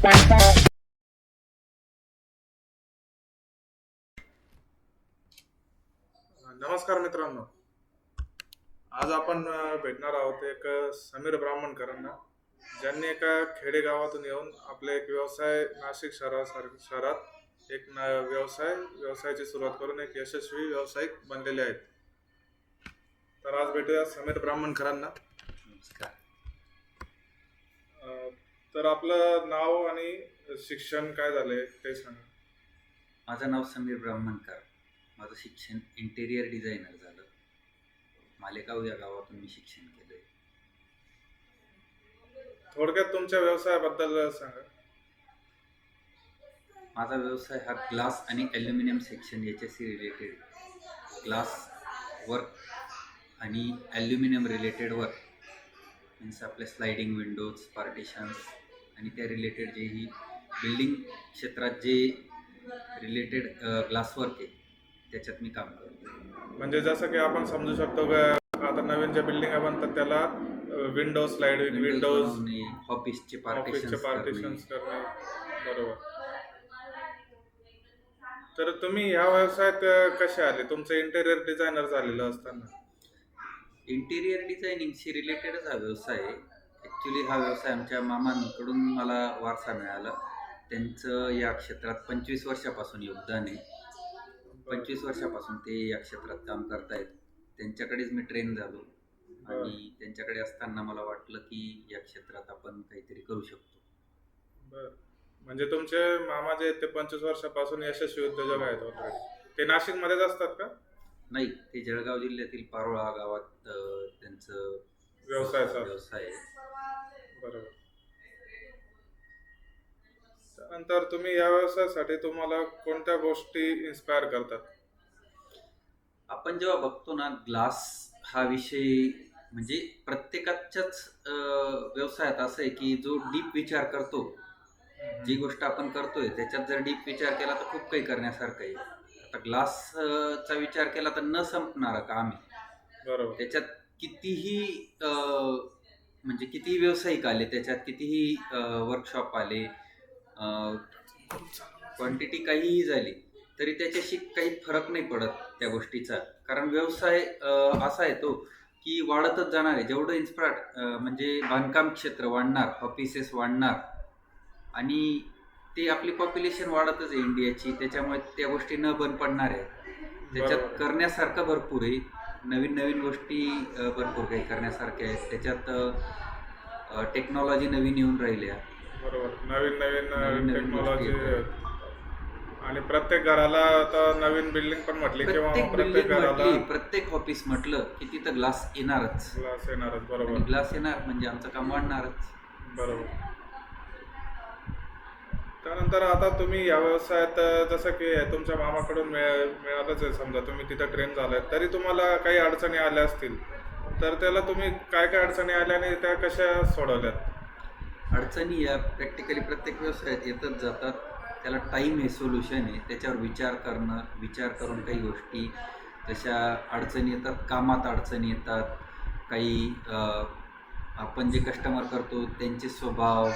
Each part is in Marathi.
नमस्कार मित्रांनो, आज आपण भेटणार आहोत एक समीर ब्राह्मणकरांना, ज्यांनी एका खेडेगावातून येऊन आपले एक व्यवसाय नाशिक शहरात एक व्यवसायाची सुरुवात करून एक यशस्वी व्यावसायिक बनलेले आहेत. तर आज भेटूया समीर ब्राह्मणकरांना. नमस्कार. अ, तर आपलं नाव आणि शिक्षण काय झालंय ते सांगा. माझं नाव समीर ब्राह्मणकर. माझं शिक्षण इंटेरियर डिझायनर झालं. मालेगाव या गावातून मी शिक्षण केलंय. थोडक्यात तुमच्या व्यवसायाबद्दल सांगा. माझा व्यवसाय हा ग्लास आणि ॲल्युमिनियम सेक्शन याच्याशी रिलेटेड, ग्लास वर्क आणि ॲल्युमिनियम रिलेटेड वर्क मीन्स आपले स्लायडिंग विंडोज, पार्टिशन्स आणि त्या रिलेटेड जेही बिल्डिंग क्षेत्रात जे रिलेटेड ग्लास वर्क आहे त्याच्यात मी काम करतो. म्हणजे जसं की आपण समजू शकतो का, आता नवीन ज्या बिल्डिंग बनतात त्याला विंडो स्लाइडिंग विंडोज, ऑफिसचे पार्टिशन्स करणे. बरोबर. तर तुम्ही ह्या व्यवसायात कसे आले? तुमचं इंटेरियर डिझायनर झालेलं असताना. इंटेरियर डिझायनिंगशी रिलेटेडच हा व्यवसाय आहे. ॲक्च्युली हा व्यवसाय आमच्या मामांकडून मला वारसा मिळाला. त्यांचं या क्षेत्रात 25 वर्षापासून योगदान आहे. 25 वर्षापासून ते या क्षेत्रात काम करतायत. त्यांच्याकडेच मी ट्रेन झालो आणि त्यांच्याकडे असताना मला वाटलं की या क्षेत्रात आपण काहीतरी करू शकतो. बरं. म्हणजे तुमचे मामा जे आहेत ते 25 वर्षापासून यशस्वी उद्योजक आहेत ऑलरेडी. ते नाशिकमध्येच असतात का? नाही, ते जळगाव जिल्ह्यातील पारोळा गावात त्यांचं व्यवसाय आहे. बरोबर. त्यानंतर तुम्ही या व्यवसायासाठी तुम्हाला कोणत्या गोष्टी इन्स्पायर करतात? आपण जेव्हा बघतो ना, ग्लास हा विषय म्हणजे प्रत्येकाच्याच व्यवसायात असं आहे की जो डीप विचार करतो, जी गोष्ट आपण करतोय त्याच्यात जर डीप विचार केला तर खूप काही करण्यासारखं आहे. आता ग्लासचा विचार केला तर न संपणारं काम आहे. बरोबर. त्याच्यात कितीही म्हणजे कितीही व्यावसायिक आले, त्याच्यात कितीही वर्कशॉप आले, क्वांटिटी काहीही झाली तरी त्याच्याशी काही फरक नाही पडत त्या गोष्टीचा. कारण व्यवसाय असा आहे तो की वाढतच जाणार आहे. जेवढं म्हणजे बांधकाम क्षेत्र वाढणार, ऑफिसेस वाढणार आणि ते आपली पॉप्युलेशन वाढतच आहे इंडियाची, त्याच्यामुळे त्या गोष्टी न बंद पडणार आहेत. त्याच्यात करण्यासारखं भरपूर आहे. नवीन गोष्टी भरपूर काही करण्यासारख्या आहेत. त्याच्यात टेक्नॉलॉजी नवीन येऊन राहिल्या. बरोबर. नवीन टेक्नॉलॉजी आणि प्रत्येक घराला आता नवीन बिल्डिंग पण म्हटली किंवा प्रत्येक घराला, प्रत्येक ऑफिस म्हटलं की तिथं ग्लास येणारच. बरोबर. ग्लास येणार म्हणजे आमचं काम वाढणारच. बरोबर. त्यानंतर आता तुम्ही या व्यवसायात जसं की तुमच्या मामाकडून मिळालंच आहे, समजा तुम्ही तिथं ट्रेन झालाय, तरी तुम्हाला काही अडचणी आल्या असतील, तर त्याला तुम्ही काय अडचणी आल्या आणि त्या कशा सोडवल्यात? अडचणी या प्रॅक्टिकली प्रत्येक व्यवसायात येतच जातात. त्याला टाईम हे सोल्युशन आहे. त्याच्यावर विचार करून काही गोष्टी जशा अडचणी येतात. कामात अडचणी येतात. काही आपण जे कस्टमर करतो त्यांचे स्वभाव,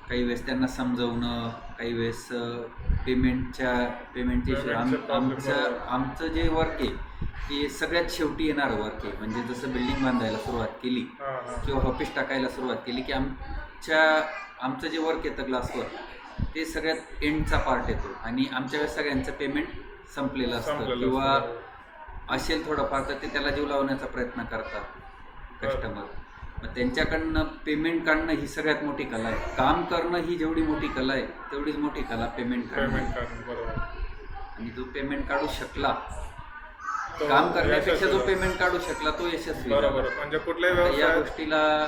काही वेळेस त्यांना समजवणं, काही वेळेस पेमेंटचे आमचं जे वर्क आहे ते सगळ्यात शेवटी येणारं वर्क आहे. म्हणजे जसं बिल्डिंग बांधायला सुरुवात केली किंवा ऑफिस टाकायला सुरुवात केली की आमचं जे वर्क येतं ग्लासवर ते सगळ्यात एंडचा पार्ट येतो आणि आमच्या वेळेस सगळ्यांचं पेमेंट संपलेलं असतं किंवा असेल थोडंफार तर ते त्याला जीव लावण्याचा प्रयत्न करतात कस्टमर. मग त्यांच्याकडनं पेमेंट काढणं ही सगळ्यात मोठी कला आहे. काम करणं ही जेवढी मोठी कला आहे तेवढीच मोठी कला पेमेंट काढणं. आणि जो पेमेंट काढू शकला, काम करण्यापेक्षा जो पेमेंट काढू शकला तो यशस्वी. म्हणजे या गोष्टीला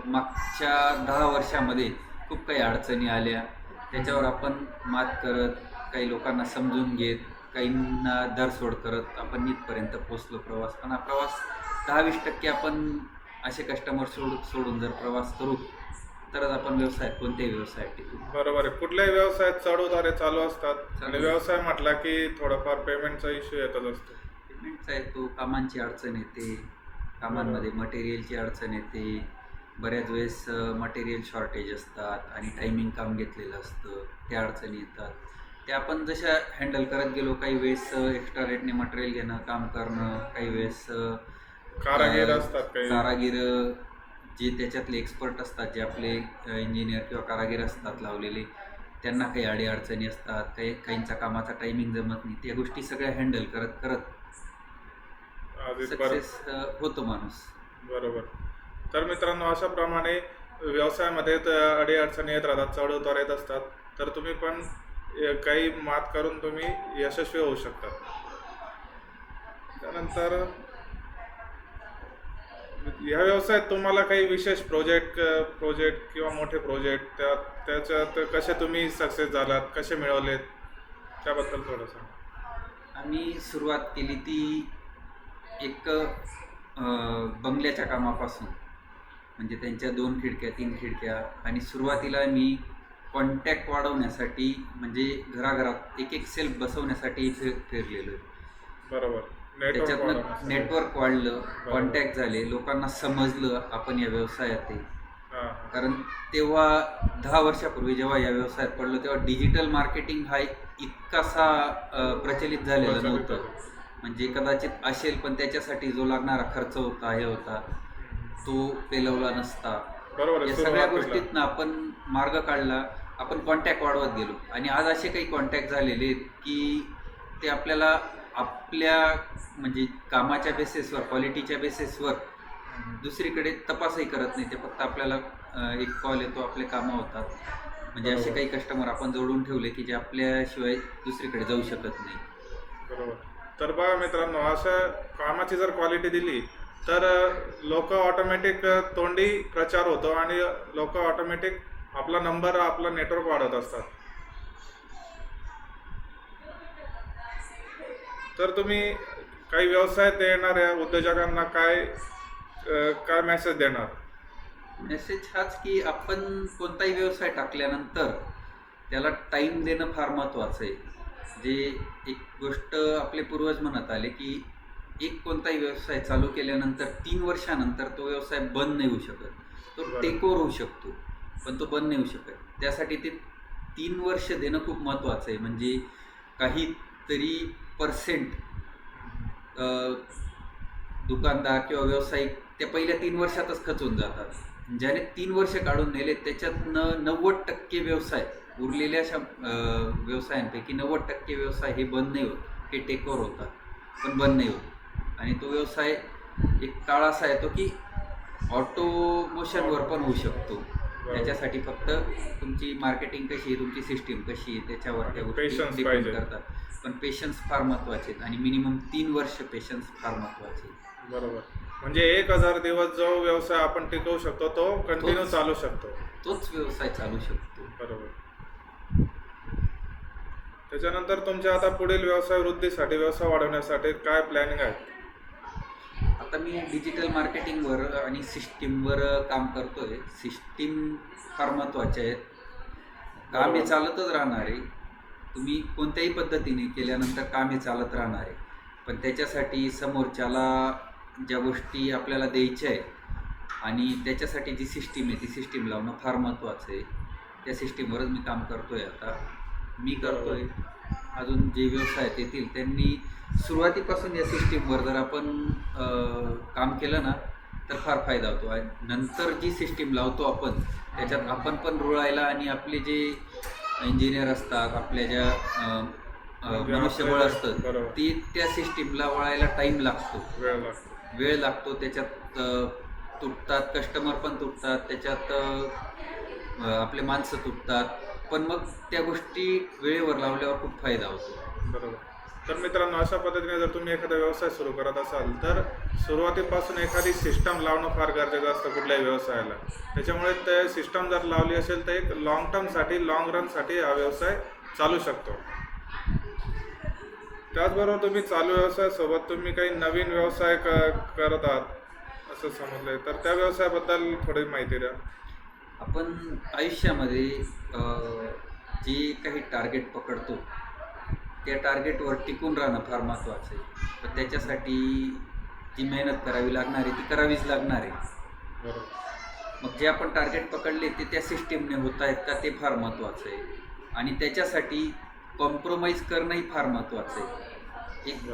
मागच्या 10 वर्षामध्ये खूप काही अडचणी आल्या. त्याच्यावर आपण मात करत, काही लोकांना समजून घेत, काहींना दरसोड करत आपण इथपर्यंत पोचलो. पण हा प्रवास 10-20% आपण असे कस्टमर सोडून जर प्रवास करू तरच आपण कोणत्याही व्यवसायात टिकू. बरोबर आहे. कुठल्याही व्यवसायात चढ-उतार चालू असतात आणि व्यवसाय म्हटला की थोडाफार पेमेंटचा इश्यू येतच असतो. पेमेंटचा येतो, कामांची अडचण येते, कामांमध्ये मटेरियलची अडचण येते, बऱ्याच वेळेस मटेरियल शॉर्टेज असतात आणि टायमिंग काम घेतलेलं असतं, त्या अडचणी येतात. ते आपण जशा हँडल करत गेलो, काही वेळेस एक्स्ट्रा रेटने मटेरियल घेणं, काम करणं, काही वेळेस कारागीर असतात काही. कारागीर जे त्याच्यातले एक्सपर्ट असतात, जे आपले इंजिनियर किंवा कारागीर असतात लावलेले, त्यांना काही अडीअडचणी असतात, काहींचा कामाचा टायमिंग जमत नाही. त्या गोष्टी सगळ्या हँडल करत करत सक्सेस होतो माणूस. बरोबर. तर मित्रांनो, अशाप्रमाणे व्यवसायामध्ये अडीअडचणी येत राहतात, चढ उतार येत असतात, तर तुम्ही पण काही मात करून तुम्ही यशस्वी होऊ शकता. त्यानंतर ह्या व्यवसायात तुम्हाला काही विशेष प्रोजेक्ट किंवा मोठे प्रोजेक्ट त्याच्यात कसे तुम्ही सक्सेस झालात, कसे मिळवलेत, त्याबद्दल थोडं सांगा. आम्ही सुरुवात केली ती एक बंगल्याच्या कामापासून, म्हणजे त्यांच्या 2 खिडक्या 3 खिडक्या, आणि सुरुवातीला मी कॉन्टॅक्ट वाढवण्यासाठी, म्हणजे घराघरात एक सेल्फ बसवण्यासाठी फिरलेलो आहे. बरोबर. त्याच्यातनं नेटवर्क वाढलं, कॉन्टॅक्ट झाले, लोकांना समजलं आपण या व्यवसायात आहे. कारण तेव्हा 10 वर्षापूर्वी जेव्हा या व्यवसायात पडलो, तेव्हा डिजिटल मार्केटिंग हा इतकासा प्रचलित झालेला नव्हतं. म्हणजे कदाचित असेल, पण त्याच्यासाठी जो लागणारा खर्च होता, हे होता, तो पेलवला नसता. या सगळ्या गोष्टीतनं आपण मार्ग काढला, आपण कॉन्टॅक्ट वाढवत गेलो, आणि आज असे काही कॉन्टॅक्ट झालेले आहेत की ते आपल्याला आपल्या म्हणजे कामाच्या बेसिसवर, क्वालिटीच्या बेसिसवर दुसरीकडे तपासही करत नाही. ते फक्त आपल्याला एक कॉल येतो, आपले कामं होतात. म्हणजे असे काही कस्टमर आपण जोडून ठेवले की जे आपल्याशिवाय दुसरीकडे जाऊ शकत नाही. बरोबर. तर बघा मित्रांनो, अशा कामाची जर क्वालिटी दिली तर लोक ऑटोमॅटिक तोंडी प्रचार होतो आणि लोक ऑटोमॅटिक आपला नंबर, आपला नेटवर्क वाढत असतात. तर तुम्ही काही व्यवसायात येणाऱ्या उद्योजकांना काय मेसेज देणार? मेसेज हाच की आपण कोणताही व्यवसाय टाकल्यानंतर त्याला टाईम देणं फार महत्त्वाचं आहे. जे एक गोष्ट आपले पूर्वज म्हणत आले की एक कोणताही व्यवसाय चालू केल्यानंतर 3 वर्षानंतर तो व्यवसाय बंद नाही होऊ शकत. तो टेक ओव्हर होऊ शकतो, पण तो बंद नाही होऊ शकत. त्यासाठी ते 3 वर्ष देणं खूप महत्त्वाचं आहे. म्हणजे काहीतरी पर्सेंट दुकानदार किंवा व्यावसायिक त्या पहिल्या 3 वर्षातच खचून जातात. ज्याने 3 वर्ष काढून नेले, त्याच्यातनं 90% व्यवसाय, उरलेल्या अशा व्यवसायांपैकी 90% व्यवसाय हे बंद नाही होत, हे टेक ओव्हर होतात, पण बंद नाही होत. आणि तो व्यवसाय एक काळ असा येतो की ऑटोमोशनवर पण होऊ शकतो. त्याच्यासाठी फक्त तुमची मार्केटिंग कशी आहे, तुमची सिस्टीम कशी आहे, त्याच्यावर त्या गोष्टी डिपेंड करतात. पण पेशन्स फार महत्त्वाचे आहेत, आणि मिनिमम 3 वर्ष पेशन्स फार महत्त्वाचे आहेत. बरोबर. म्हणजे 1000 दिवस जो व्यवसाय आपण टिकवू शकतो तो कंटिन्यू चालू शकतो, तोच व्यवसाय चालू शकतो. बरोबर. त्याच्यानंतर तुमच्या आता पुढील व्यवसाय वृद्धीसाठी, व्यवसाय वाढवण्यासाठी काय प्लॅनिंग आहे? आता मी डिजिटल मार्केटिंगवर आणि सिस्टीमवर काम करतोय. सिस्टीम फार महत्त्वाचे आहेत. काम हे चालतच राहणार आहे. तुम्ही कोणत्याही पद्धतीने केल्यानंतर काम हे चालत राहणार आहे. पण त्याच्यासाठी समोरच्याला ज्या गोष्टी आपल्याला द्यायच्या आहे आणि त्याच्यासाठी जी सिस्टीम आहे ती सिस्टीम लावणं फार महत्त्वाचं आहे. त्या सिस्टीमवरच मी काम करतोय. आता मी करतोय, अजून जे व्यवसायात येतील त्यांनी सुरुवातीपासून या सिस्टीमवर जर आपण काम केलं ना तर फार फायदा होतो. आणि नंतर जी सिस्टीम लावतो आपण, त्याच्यात आपण पण रुळायला, आणि आपले जे इंजिनियर असतात, आपल्या ज्या मनुष्यबळ असतं, ते त्या सिस्टीमला वळायला टाईम लागतो, वेळ लागतो. त्याच्यात तुटतात, कस्टमर पण तुटतात, त्याच्यात आपले माणसं तुटतात, पण मग त्या गोष्टी वेळेवर लावल्यावर खूप फायदा होतो. बरोबर. तर मित्रांनो, अशा पद्धतीने जर तुम्ही एखादा व्यवसाय सुरू करत असाल तर सुरुवातीपासून एखादी सिस्टम लावणं फार गरजेचं असतं कुठल्याही व्यवसायाला. त्याच्यामुळे ते सिस्टम जर लावली असेल तर एक लॉंग टर्मसाठी, लॉंग रनसाठी हा व्यवसाय चालू शकतो. त्याचबरोबर तुम्ही चालू व्यवसायासोबत तुम्ही काही नवीन व्यवसाय करत आहात असं समजलंय, तर त्या व्यवसायाबद्दल थोडी माहिती द्या. आपण आयुष्यामध्ये जे काही टार्गेट पकडतो त्या टार्गेटवर टिकून राहणं फार महत्त्वाचं आहे. तर त्याच्यासाठी जी मेहनत करावी लागणार आहे ती करावीच लागणार आहे. बरोबर. मग जे आपण टार्गेट पकडले ते त्या सिस्टीमने होत आहेत का ते फार महत्त्वाचं आहे. आणि त्याच्यासाठी कॉम्प्रोमाइज करणंही फार महत्त्वाचं आहे. एक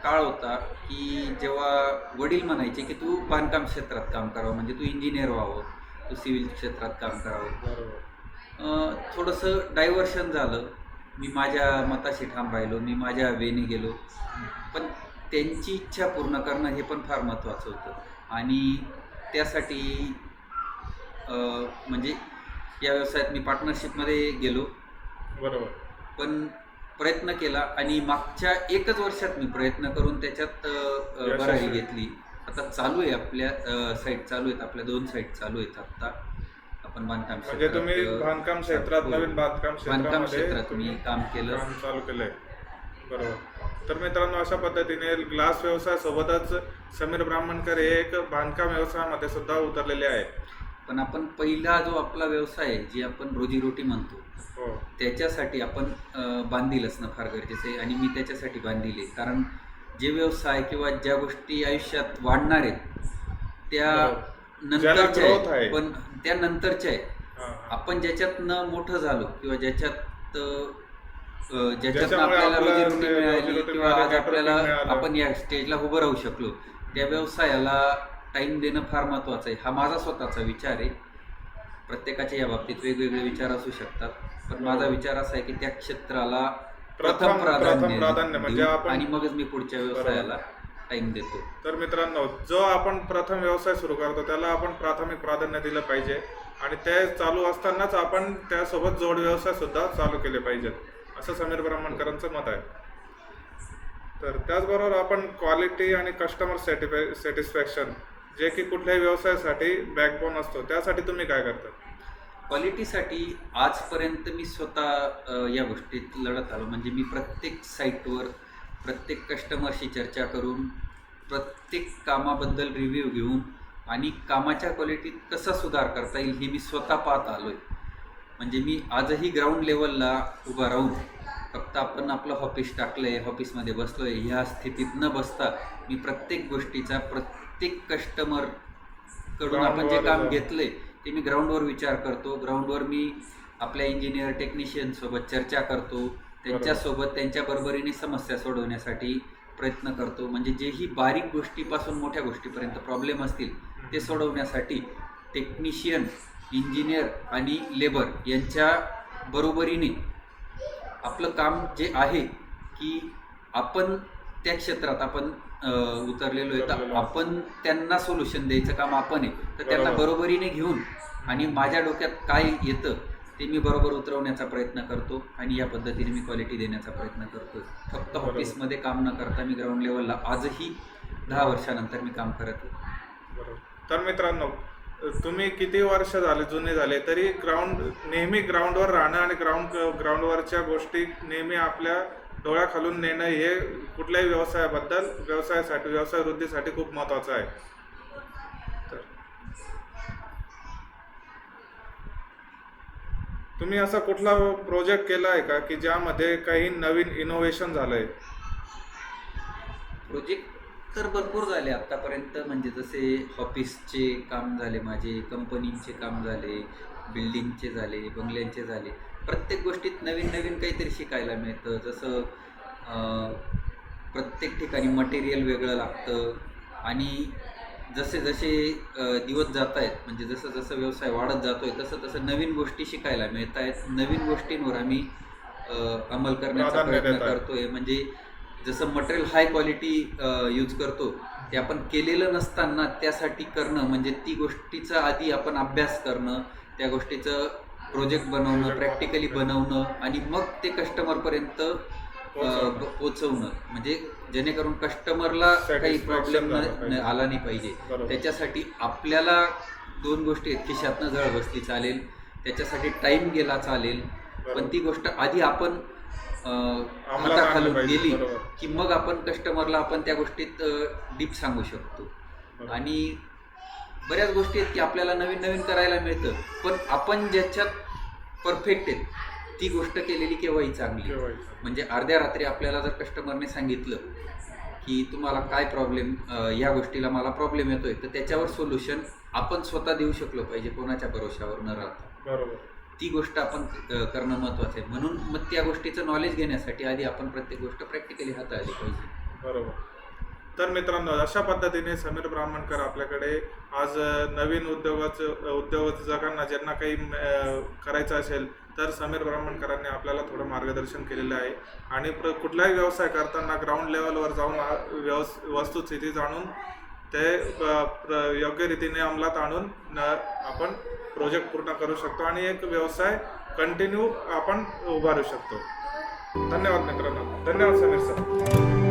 काळ होता की जेव्हा वडील म्हणायचे की तू बांधकाम क्षेत्रात काम करावं, म्हणजे तू इंजिनियर व्हावं, तू सिव्हिल क्षेत्रात काम करावं. थोडंसं डायव्हर्शन झालं. मी माझ्या मताशी ठाम राहिलो, मी माझ्या वेने गेलो. पण त्यांची इच्छा पूर्ण करणं हे पण फार महत्त्वाचं होतं. आणि त्यासाठी म्हणजे या व्यवसायात मी पार्टनरशिपमध्ये गेलो. बरोबर. पण प्रयत्न केला आणि मागच्या 1च वर्षात मी प्रयत्न करून त्याच्यात भरारी घेतली. आता चालू आहे, आपल्या साईट चालू आहेत, आपल्या 2 साईट चालू आहेत आत्ता. आपण बांधकाम म्हणजे तुम्ही बांधकाम क्षेत्रात, नवीन बांधकाम क्षेत्रात मी काम केलं, काम चालू केलंय. बरोबर. तर मित्रांनो, अशा पद्धतीने ग्लास व्यवसायासोबतच समीर ब्राह्मणकर हे एक बांधकाम व्यवसायामध्ये सुद्धा उतरलेले आहे. पण आपण पहिला जो आपला व्यवसाय आहे, जी आपण रोजीरोटी म्हणतो, त्याच्यासाठी आपण बांधील असणं फार गरजेचं आहे. आणि मी त्याच्यासाठी बांधील आहे. कारण जे व्यवसाय किंवा ज्या गोष्टी आयुष्यात वाढणार आहेत त्या नंतरच्या आहेत, पण त्या नंतरच्या आहेत. आपण ज्याच्यातनं मोठं झालो किंवा ज्याच्यातनं आपल्याला रोजीरोटी मिळाली किंवा आज आपल्याला आपण या स्टेजला उभं राहू शकलो, त्या व्यवसायाला टाईम देणं फार महत्त्वाचं आहे. हा माझा स्वतःचा विचार आहे. प्रत्येकाच्या या बाबतीत वेगवेगळे विचार असू शकतात, पण माझा विचार असा आहे की त्या क्षेत्राला प्रथम प्राधान्य म्हणजे आणि मगच मी पुढच्या व्यवसायाला टाइम देतो. तर मित्रांनो, जो आपण प्रथम व्यवसाय सुरू करतो त्याला आपण प्राथमिक प्राधान्य दिलं पाहिजे आणि ते चालू असतानाच आपण त्यासोबत जोड व्यवसाय सुद्धा चालू केले पाहिजेत, असं समीर ब्राह्मणकरांचं मत आहे. तर त्याचबरोबर आपण क्वालिटी आणि कस्टमर सॅटिस्फॅक्शन, जे की कुठल्याही व्यवसायासाठी बॅकबोन असतो, त्यासाठी तुम्ही काय करता? क्वालिटीसाठी आजपर्यंत मी स्वतः या गोष्टीत लढत आलो. म्हणजे मी प्रत्येक साईटवर प्रत्येक कस्टमरशी चर्चा करून, प्रत्येक कामाबद्दल रिव्ह्यू घेऊन आणि कामाच्या क्वालिटीत कसा सुधार करता येईल हे मी स्वतः पाहत आलो आहे. म्हणजे मी आजही ग्राउंड लेवलला उभा राहून फक्त आपण आपलं ऑफिस टाकलं आहे, ऑफिसमध्ये बसलो आहे, ह्या स्थितीत न बसता मी प्रत्येक गोष्टीचा, प्रत्येक कस्टमरकडून आपण जे काम घेतलं आहे ते मी ग्राउंडवर विचार करतो. ग्राउंडवर मी आपल्या इंजिनियर टेक्निशियनसोबत चर्चा करतो, त्यांच्यासोबत त्यांच्या बरोबरीने समस्या सोडवण्यासाठी प्रयत्न करतो. म्हणजे जेही बारीक गोष्टीपासून मोठ्या गोष्टीपर्यंत प्रॉब्लेम असतील ते सोडवण्यासाठी टेक्निशियन, इंजिनियर आणि लेबर यांच्या बरोबरीने आपलं काम जे आहे की आपण त्या क्षेत्रात आपण उतरलेलो आहे, तर आपण त्यांना सोल्युशन द्यायचं काम आपण आहे. तर त्यांना बरोबरीने घेऊन आणि माझ्या डोक्यात काय येतं ते मी बरोबर उतरवण्याचा प्रयत्न करतो आणि या पद्धतीने मी क्वालिटी देण्याचा प्रयत्न करतो. फक्त ऑफिसमध्ये काम न करता मी ग्राउंड लेवलला आजही 10 वर्षानंतर मी काम करत आहे. बरोबर. तर मित्रांनो, तुम्ही किती वर्ष झाले, जुने झाले तरी नेहमी ग्राउंडवर राहणं आणि ग्राउंडवरच्या गोष्टी नेहमी आपल्या डोळ्याखालून नेणं हे कुठल्याही व्यवसायासाठी, व्यवसाय वृद्धीसाठी खूप महत्त्वाचं आहे. तर तुम्ही असा कुठला प्रोजेक्ट केला आहे का की ज्यामध्ये काही नवीन इनोव्हेशन झालंय? प्रोजेक्ट तर भरपूर झाले आत्तापर्यंत. म्हणजे जसे ऑफिसचे काम झाले, माझे कंपनीचे काम झाले, बिल्डिंगचे झाले, बंगल्यांचे झाले. प्रत्येक गोष्टीत नवीन नवीन काहीतरी शिकायला मिळतं. जसं प्रत्येक ठिकाणी मटेरियल वेगळं लागतं आणि जसे जसे दिवस जात आहेत, म्हणजे जसं जसं व्यवसाय वाढत जातो आहे तसं तसं नवीन गोष्टी शिकायला मिळत आहेत. नवीन गोष्टींवर आम्ही अंमल करण्याचा प्रयत्न करतो आहे. म्हणजे जसं मटेरियल हाय क्वालिटी यूज करतो ते आपण केलेलं नसताना त्यासाठी करणं, म्हणजे ती गोष्टीचा आधी आपण अभ्यास करणं, त्या गोष्टीचं प्रोजेक्ट बनवणं, प्रॅक्टिकली बनवणं आणि मग ते कस्टमरपर्यंत पोचवणं, म्हणजे जेणेकरून कस्टमरला काही प्रॉब्लेम आला नाही पाहिजे. त्याच्यासाठी आपल्याला 2 गोष्टी आहेत, खिशातनं जळ बसली चालेल, त्याच्यासाठी टाईम गेला चालेल, पण ती गोष्ट आधी आपण हाताखालून गेली की मग आपण कस्टमरला आपण त्या गोष्टीत डीप सांगू शकतो. आणि बऱ्याच गोष्टी आहेत की आपल्याला नवीन नवीन करायला मिळतं, पण आपण ज्याच्यात परफेक्ट आहेत ती गोष्ट केलेली केव्हाही चांगली. म्हणजे अर्ध्या रात्री आपल्याला जर कस्टमरने सांगितलं की तुम्हाला काय प्रॉब्लेम, या गोष्टीला मला प्रॉब्लेम येतोय, तर त्याच्यावर सोल्युशन आपण स्वतः देऊ शकलो पाहिजे, कोणाच्या भरोशावर न राहता. बरोबर. ती गोष्ट आपण करणं महत्त्वाचं आहे. म्हणून मग त्या गोष्टीचं नॉलेज घेण्यासाठी आधी आपण प्रत्येक गोष्ट प्रॅक्टिकली हाताळली पाहिजे. बरोबर. तर मित्रांनो, अशा पद्धतीने समीर ब्राह्मणकर आपल्याकडे आज नवीन उद्योजकांना ज्यांना काही करायचं असेल तर समीर ब्राह्मणकरांनी आपल्याला थोडं मार्गदर्शन केलेलं आहे. आणि कुठलाही व्यवसाय करताना ग्राउंड लेवलवर जाऊन वस्तुस्थिती जाणून ते योग्य रीतीने अंमलात आणून आपण प्रोजेक्ट पूर्ण करू शकतो आणि एक व्यवसाय कंटिन्यू आपण उभारू शकतो. धन्यवाद मित्रांनो. धन्यवाद समीर सर.